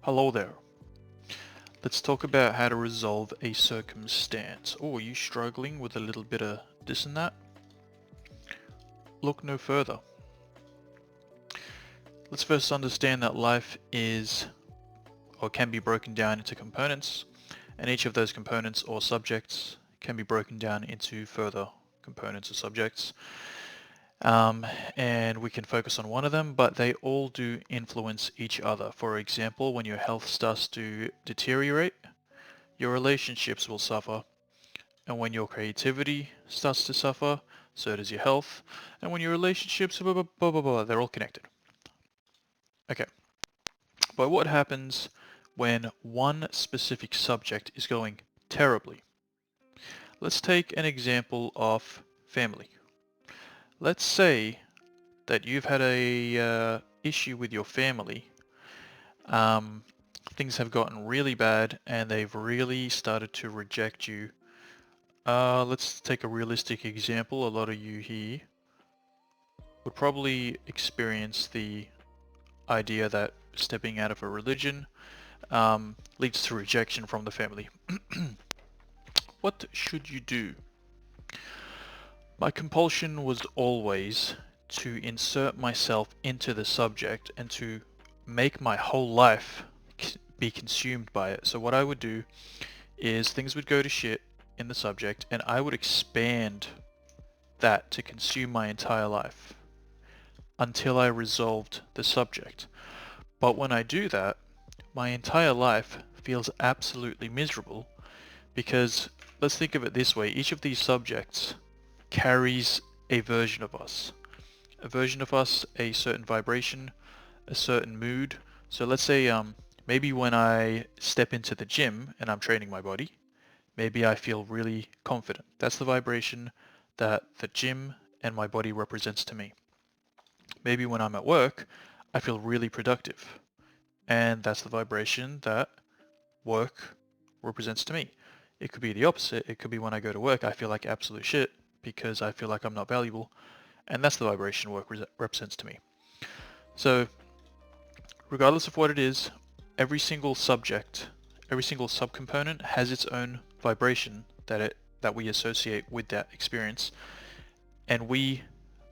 Hello there. Let's talk about how to resolve a circumstance. Oh, are you struggling with a little bit of this and that? Look no further. Let's first understand that life is or can be broken down into components, and each of those components or subjects can be broken down into further components or subjects. And we can focus on one of them, but they all do influence each other. For example, when your health starts to deteriorate, your relationships will suffer. And when your creativity starts to suffer, so does your health. And when your relationships, blah, blah, blah, blah, blah, they're all connected. Okay, but what happens when one specific subject is going terribly? Let's take an example of family. Let's say that you've had a issue with your family. Things have gotten really bad and they've really started to reject you. Let's take a realistic example. A lot of you here would probably experience the idea that stepping out of a religion leads to rejection from the family. What should you do? My compulsion was always to insert myself into the subject and to make my whole life be consumed by it. So what I would do is things would go to shit in the subject and I would expand that to consume my entire life until I resolved the subject. But when I do that, my entire life feels absolutely miserable because let's think of it this way. Each of these subjects carries a version of us. A version of us, a certain vibration, a certain mood. So let's say maybe when I step into the gym and I'm training my body, maybe I feel really confident. That's the vibration that the gym and my body represents to me. Maybe when I'm at work, I feel really productive. And that's the vibration that work represents to me. It could be the opposite. It could be when I go to work, I feel like absolute shit because I feel like I'm not valuable. And that's the vibration work represents to me. So regardless of what it is, every single subject, every single subcomponent has its own vibration that we associate with that experience, and we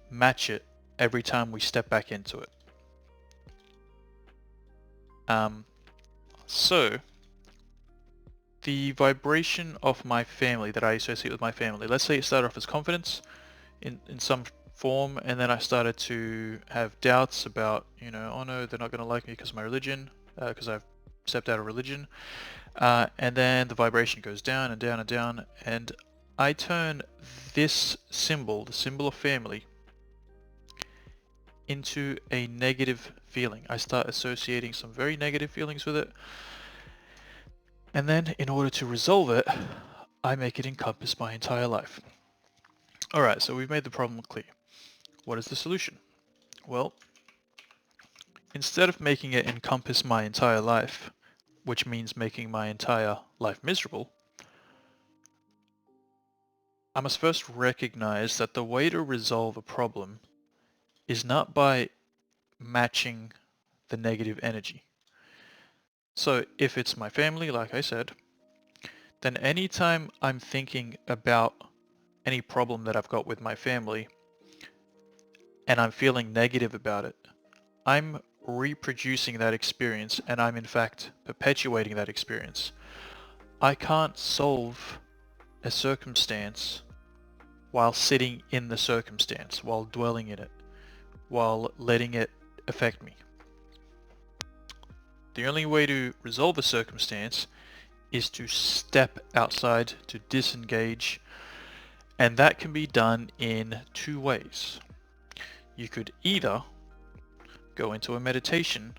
match it every time we step back into it. So the vibration of my family that I associate with my family, let's say it started off as confidence in some form, and then I started to have doubts about, oh no, they're not going to like me because of my religion, because I've stepped out of religion. And then the vibration goes down and down and down, and I turn this symbol, the symbol of family, into a negative feeling. I start associating some very negative feelings with it. And then in order to resolve it, I make it encompass my entire life. Alright, so we've made the problem clear. What is the solution? Well, instead of making it encompass my entire life, which means making my entire life miserable, I must first recognize that the way to resolve a problem is not by matching the negative energy. So if it's my family, like I said, then anytime I'm thinking about any problem that I've got with my family and I'm feeling negative about it, I'm reproducing that experience and I'm in fact perpetuating that experience. I can't solve a circumstance while sitting in the circumstance, while dwelling in it, while letting it affect me. The only way to resolve a circumstance is to step outside, to disengage, and that can be done in two ways. You could either go into a meditation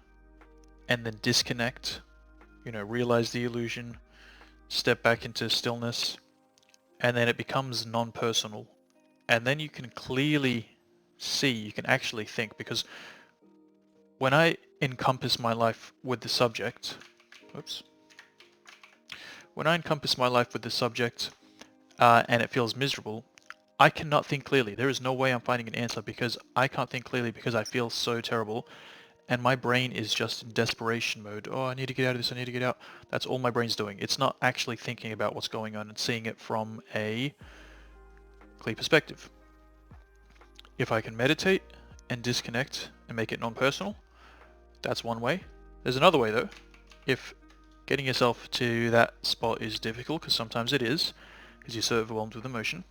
and then disconnect, realize the illusion, step back into stillness, and then it becomes non-personal. And then you can clearly see, you can actually think, because when I encompass my life with the subject, when I encompass my life with the subject and it feels miserable, I cannot think clearly. There is no way I'm finding an answer because I can't think clearly because I feel so terrible. and my brain is just in desperation mode. Oh, I need to get out of this, I need to get out. That's all my brain's doing. It's not actually thinking about what's going on and seeing it from a clear perspective. If I can meditate and disconnect and make it non-personal, that's one way. There's another way though. If getting yourself to that spot is difficult, because sometimes it is, because you're so overwhelmed with emotion,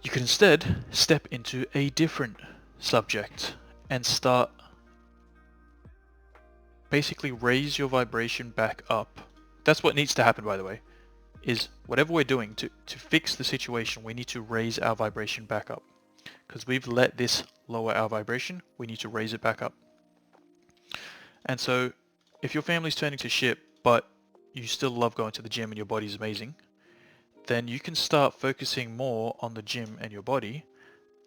you can instead step into a different subject and start basically raise your vibration back up. That's what needs to happen, by the way, is whatever we're doing to fix the situation, we need to raise our vibration back up. Because we've let this lower our vibration, we need to raise it back up. And so if your family's turning to shit, but you still love going to the gym and your body's amazing, then you can start focusing more on the gym and your body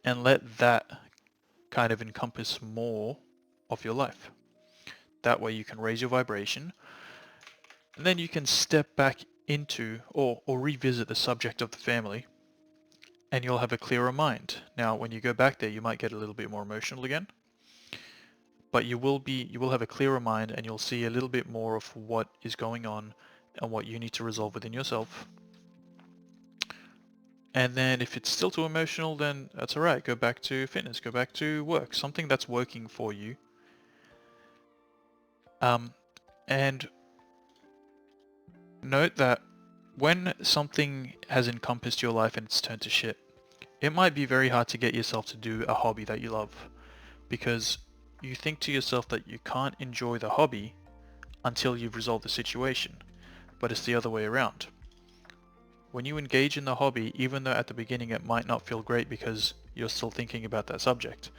and let that kind of encompass more of your life. That way you can raise your vibration, and then you can step back into or revisit the subject of the family, and you'll have a clearer mind. Now, when you go back there, you might get a little bit more emotional again, but you will have a clearer mind, and you'll see a little bit more of what is going on and what you need to resolve within yourself. And then if it's still too emotional, then that's alright. Go back to fitness, go back to work, something that's working for you. And note that when something has encompassed your life and it's turned to shit, it might be very hard to get yourself to do a hobby that you love, because you think to yourself that you can't enjoy the hobby until you've resolved the situation, but it's the other way around. When you engage in the hobby, even though at the beginning it might not feel great because you're still thinking about that subject,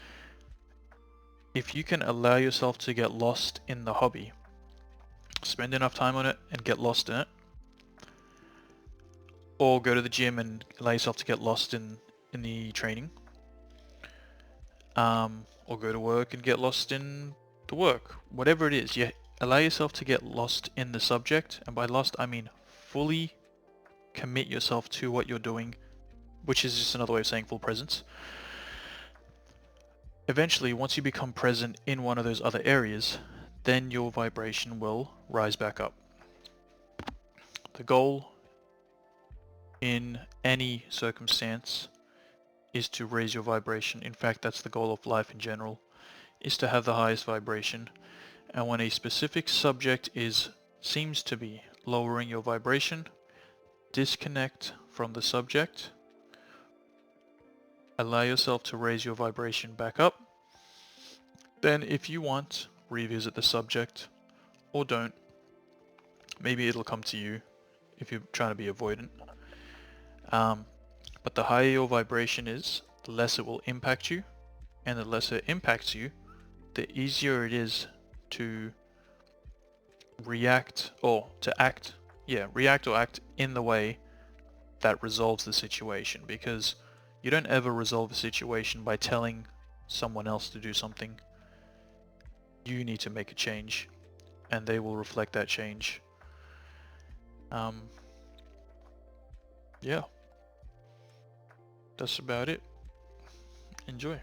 if you can allow yourself to get lost in the hobby, spend enough time on it and get lost in it, or go to the gym and allow yourself to get lost in the training, or go to work and get lost in the work, whatever it is, you allow yourself to get lost in the subject, and by lost I mean fully commit yourself to what you're doing, which is just another way of saying full presence. Eventually, once you become present in one of those other areas, then your vibration will rise back up. The goal in any circumstance is to raise your vibration. In fact, that's the goal of life in general, is to have the highest vibration. And when a specific subject seems to be lowering your vibration, disconnect from the subject, allow yourself to raise your vibration back up. Then if you want, revisit the subject, or don't. Maybe it'll come to you if you're trying to be avoidant. But the higher your vibration is, the less it will impact you, and the less it impacts you, the easier it is to react or act in the way that resolves the situation, because you don't ever resolve a situation by telling someone else to do something. You need to make a change, and they will reflect that change. Yeah, that's about it. Enjoy.